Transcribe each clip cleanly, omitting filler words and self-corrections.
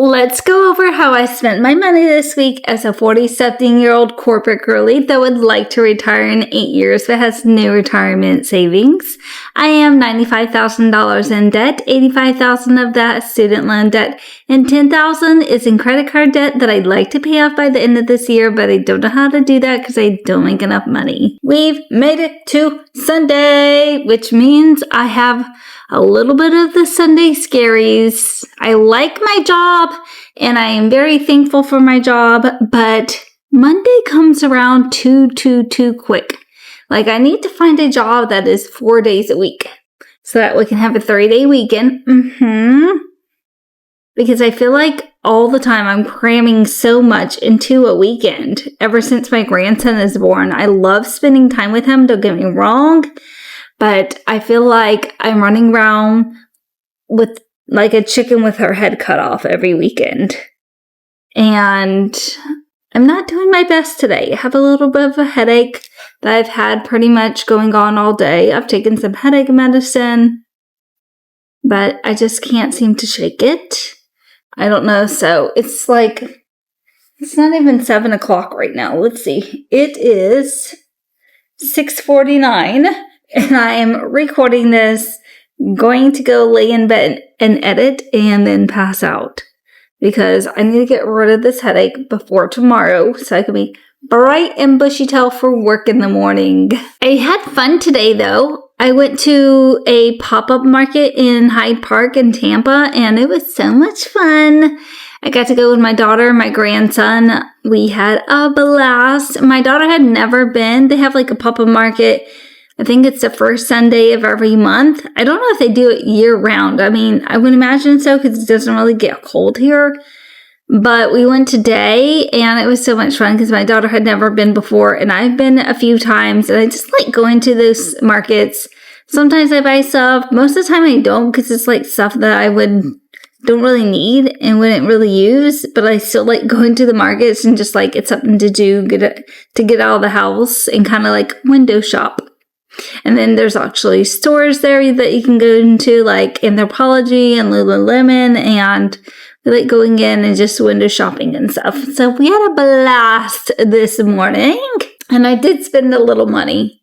Let's go over how I spent my money this week as a 40-something-year-old corporate girly that would like to retire in 8 years but has no retirement savings. I am $95,000 in debt, $85,000 of that is student loan debt, and $10,000 is in credit card debt that I'd like to pay off by the end of this year, but I don't know how to do that because I don't make enough money. We've made it to Sunday, which means I have a little bit of the Sunday scaries. I like my job and I am very thankful for my job, but Monday comes around too quick. Like, I need to find a job that is 4 days a week so that we can have a 3-day weekend. Because I feel like all the time I'm cramming so much into a weekend ever since my grandson is born. I love spending time with him, don't get me wrong. But I feel like I'm running around with like a chicken with her head cut off every weekend. And I'm not doing my best today. I have a little bit of a headache that I've had pretty much going on all day. I've taken some headache medicine, but I just can't seem to shake it. I don't know. So it's not even 7 o'clock right now. Let's see. It is 6:49. And I am recording this, going to go lay in bed and edit and then pass out. Because I need to get rid of this headache before tomorrow so I can be bright and bushy-tailed for work in the morning. I had fun today though. I went to a pop-up market in Hyde Park in Tampa and it was so much fun. I got to go with my daughter and my grandson. We had a blast. My daughter had never been. They have like a pop-up market. I think it's the first Sunday of every month. I don't know if they do it year-round. I mean, I would imagine so because it doesn't really get cold here. But we went today, and it was so much fun because my daughter had never been before, and I've been a few times, and I just like going to those markets. Sometimes I buy stuff. Most of the time I don't because it's like stuff that I don't really need and wouldn't really use, but I still like going to the markets and just like it's something to do, to get out of the house and kind of like window shop. And then there's actually stores there that you can go into, like Anthropology and Lululemon, and we like going in and just window shopping and stuff. So we had a blast this morning, and I did spend a little money,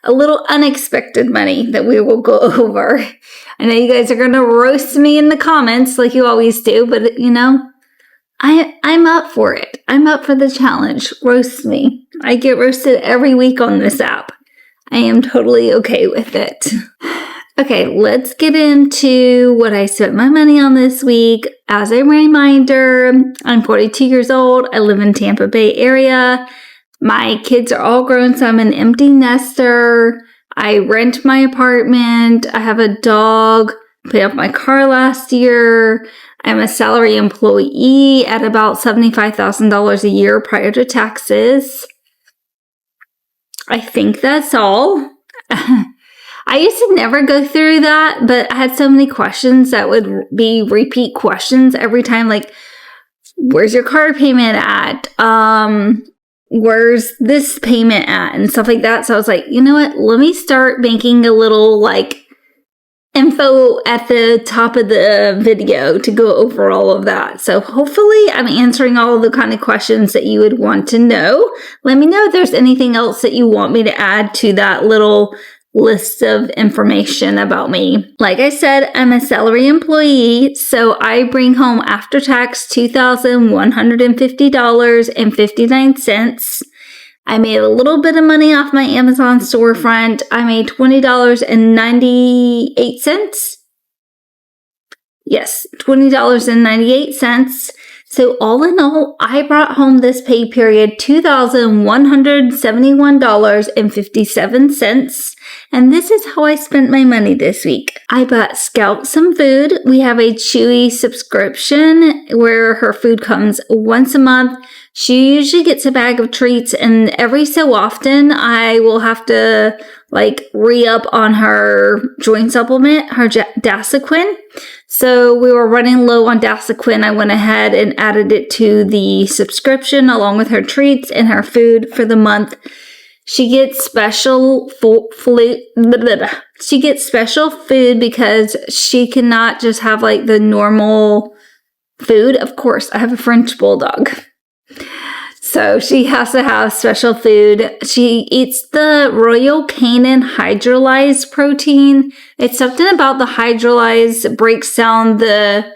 a little unexpected money that we will go over. I know you guys are going to roast me in the comments like you always do, but you know, I'm up for it. I'm up for the challenge. Roast me. I get roasted every week on this app. I am totally okay with it. Okay, let's get into what I spent my money on this week. As a reminder, I'm 42 years old. I live in Tampa Bay area. My kids are all grown, so I'm an empty nester. I rent my apartment. I have a dog. Paid off my car last year. I'm a salary employee at about $75,000 a year prior to taxes. I think that's all. I used to never go through that, but I had so many questions that would be repeat questions every time, like, where's your car payment at? Where's this payment at? And stuff like that. So I was like, you know what? Let me start making a little, like, info at the top of the video to go over all of that. So hopefully I'm answering all of the kind of questions that you would want to know. Let me know if there's anything else that you want me to add to that little list of information about me. Like I said, I'm a salary employee, so I bring home after tax $2,150.59. I made a little bit of money off my Amazon storefront. I made $20.98. Yes, $20.98. So all in all, I brought home this pay period $2,171.57. And this is how I spent my money this week. I bought Scout some food. We have a Chewy subscription where her food comes once a month. She usually gets a bag of treats, and every so often I will have to re-up on her joint supplement, her Dasaquin. So we were running low on Dasaquin. I went ahead and added it to the subscription along with her treats and her food for the month. She gets special food because she cannot just have the normal food. Of course, I have a French bulldog. So she has to have special food. She eats the Royal Canin hydrolyzed protein. It's something about the hydrolyzed breaks down the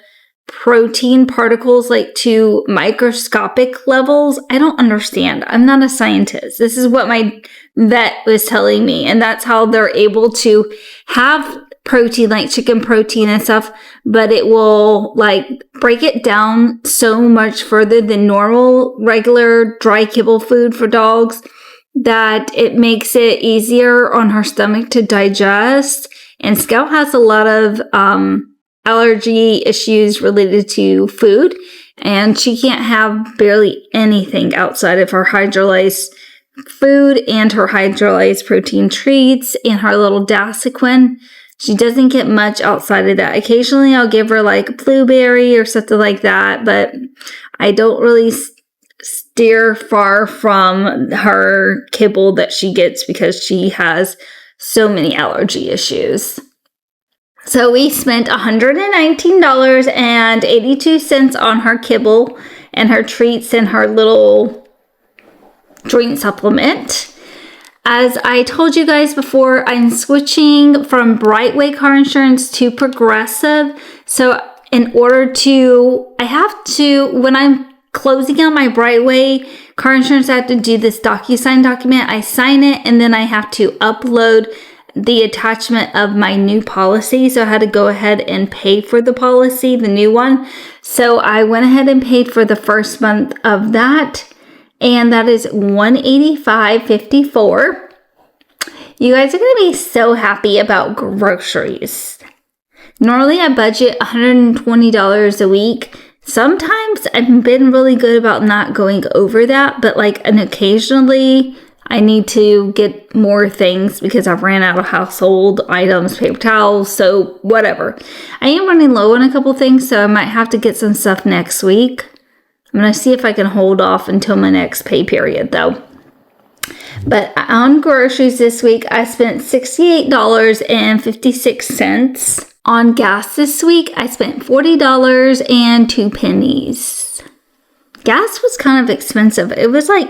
protein particles like to microscopic levels. I don't understand. I'm not a scientist. This is what my vet was telling me. And that's how they're able to have protein, like chicken protein and stuff, but it will like break it down so much further than normal regular dry kibble food for dogs that it makes it easier on her stomach to digest. And Scout has a lot of allergy issues related to food, and she can't have barely anything outside of her hydrolyzed food and her hydrolyzed protein treats and her little Dasiquin. She doesn't get much outside of that. Occasionally I'll give her like a blueberry or something like that, but I don't really steer far from her kibble that she gets because she has so many allergy issues. So we spent $119.82 on her kibble and her treats and her little joint supplement. As I told you guys before, I'm switching from Brightway car insurance to Progressive. So in order to, when I'm closing out my Brightway car insurance, I have to do this DocuSign document. I sign it and then I have to upload the attachment of my new policy. So I had to go ahead and pay for the policy, the new one. So I went ahead and paid for the first month of that. And that is $185.54. You guys are going to be so happy about groceries. Normally I budget $120 a week. Sometimes I've been really good about not going over that, but occasionally I need to get more things because I've ran out of household items, paper towels, so whatever. I am running low on a couple things, so I might have to get some stuff next week. I'm going to see if I can hold off until my next pay period, though. But on groceries this week, I spent $68.56. On gas this week, I spent $40.02. Gas was kind of expensive. It was I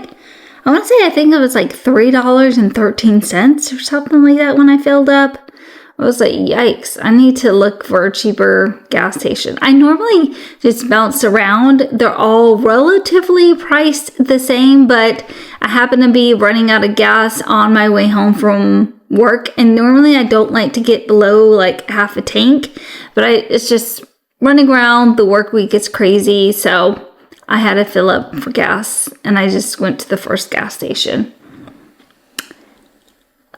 think it was like $3.13 or something like that when I filled up. I was like, yikes, I need to look for a cheaper gas station. I normally just bounce around. They're all relatively priced the same, but I happen to be running out of gas on my way home from work. And normally I don't like to get below like half a tank, but it's just running around. The work week is crazy. So I had to fill up for gas and I just went to the first gas station.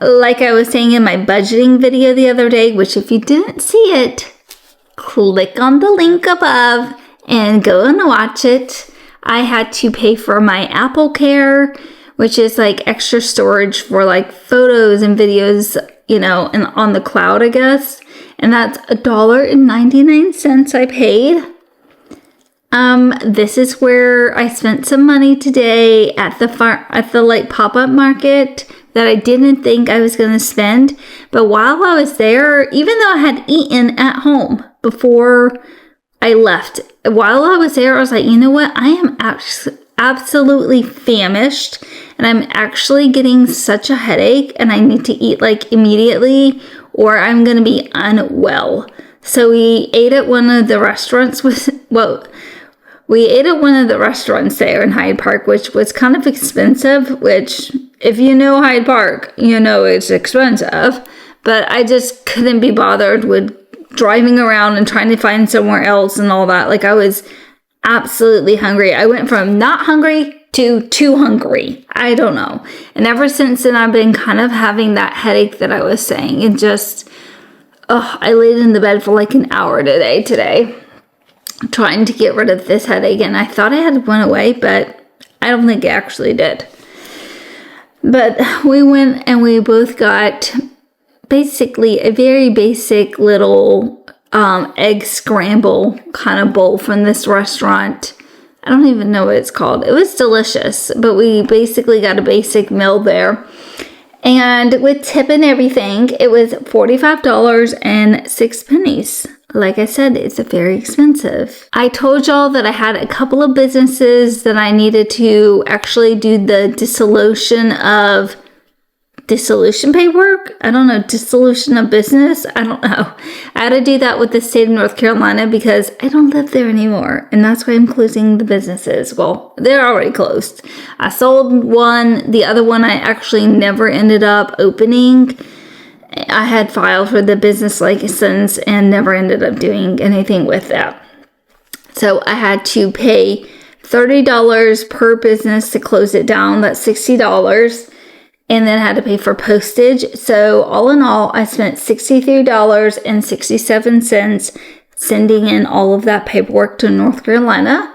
Like I was saying in my budgeting video the other day, which if you didn't see it, click on the link above and go and watch it. I had to pay for my Apple Care, which is like extra storage for like photos and videos, and on the cloud, I guess. And that's $1.99 I paid. This is where I spent some money today at the pop-up market that I didn't think I was going to spend. But while I was there, even though I had eaten at home before I left, while I was there, I was like, you know what? I am absolutely famished and I'm actually getting such a headache and I need to eat like immediately or I'm going to be unwell. So we ate at one of the restaurants we ate at one of the restaurants there in Hyde Park, which was kind of expensive, which if you know Hyde Park, you know it's expensive. But I just couldn't be bothered with driving around and trying to find somewhere else and all that. Like I was absolutely hungry. I went from not hungry to too hungry. I don't know. And ever since then, I've been kind of having that headache that I was saying. And just, I laid in the bed for like an hour today. Trying to get rid of this headache, and I thought I had went away, but I don't think it actually did. But we went and we both got basically a very basic little egg scramble kind of bowl from this restaurant. I don't even know what it's called. It was delicious, but we basically got a basic meal there. And with tip and everything, it was $45.06. like I said, it's very expensive. I told y'all that I had a couple of businesses that I needed to actually do the dissolution paperwork. I don't know, dissolution of business. I don't know. I had to do that with the state of North Carolina because I don't live there anymore. And that's why I'm closing the businesses. Well, they're already closed. I sold one. The other one I actually never ended up opening. I had filed for the business license and never ended up doing anything with that. So I had to pay $30 per business to close it down. That's $60. And then I had to pay for postage. So all in all, I spent $63.67 sending in all of that paperwork to North Carolina.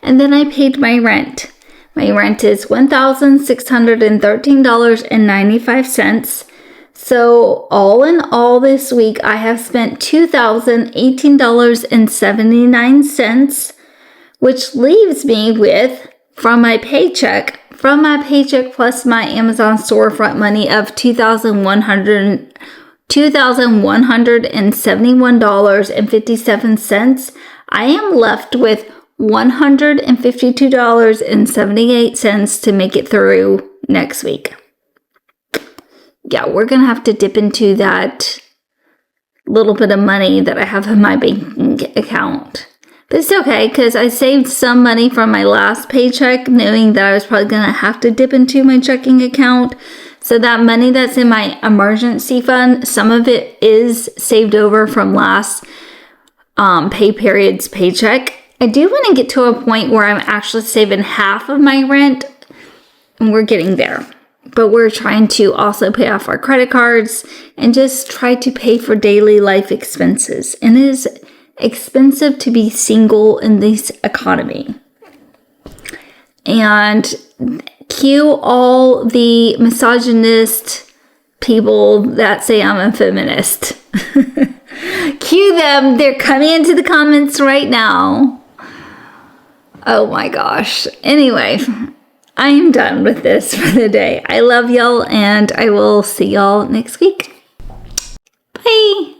And then I paid my rent. My rent is $1,613.95. So all in all this week, I have spent $2,018.79, which leaves me with, from my paycheck plus my Amazon storefront money of $2,171.57, I am left with $152.78 to make it through next week. Yeah, we're going to have to dip into that little bit of money that I have in my banking account. But it's okay because I saved some money from my last paycheck, knowing that I was probably going to have to dip into my checking account. So that money that's in my emergency fund, some of it is saved over from last pay period's paycheck. I do want to get to a point where I'm actually saving half of my rent, and we're getting there. But we're trying to also pay off our credit cards and just try to pay for daily life expenses. And it is expensive to be single in this economy. And cue all the misogynist people that say I'm a feminist. Cue them. They're coming into the comments right now. Oh my gosh. Anyway, I am done with this for the day. I love y'all, and I will see y'all next week. Bye.